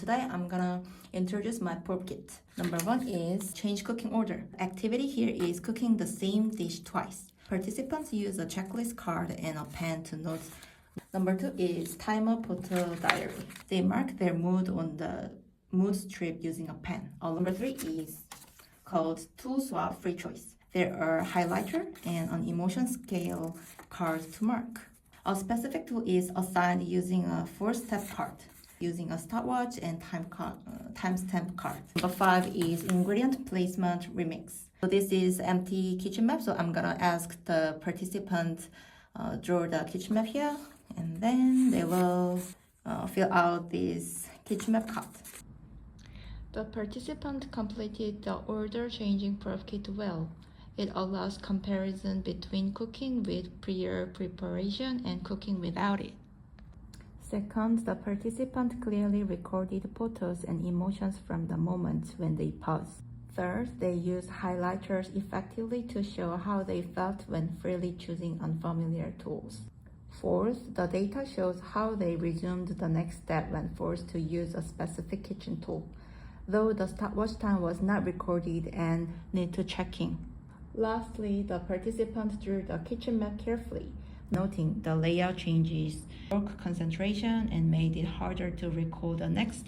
today I'm gonna introduce my prep kit. Number 1 is change cooking order. Activity here is cooking the same dish twice. Participants use a checklist card and a pen to note. Number 2 is timer photo diary. They mark their mood on the mood strip using a pen. Number 3 is called tool swap free choice. There are highlighter and an emotion scale card to mark. A specific tool is assigned using a 4-step card, using a stopwatch and timestamp card. Number 5 is ingredient placement remix. So this is empty kitchen map, so I'm gonna ask the participant draw the kitchen map here, and then they will fill out this kitchen map card. The participant completed the order changing prep kit well. It allows comparison between cooking with prior preparation and cooking without it. Second, the participant clearly recorded photos and emotions from the moments when they paused. Third, they used highlighters effectively to show how they felt when freely choosing unfamiliar tools. Fourth, the data shows how they resumed the next step when forced to use a specific kitchen tool, though the stopwatch time was not recorded and need to checking. Lastly, the participant drew the kitchen map carefully, noting the layout changes, work concentration, and made it harder to recall the next step.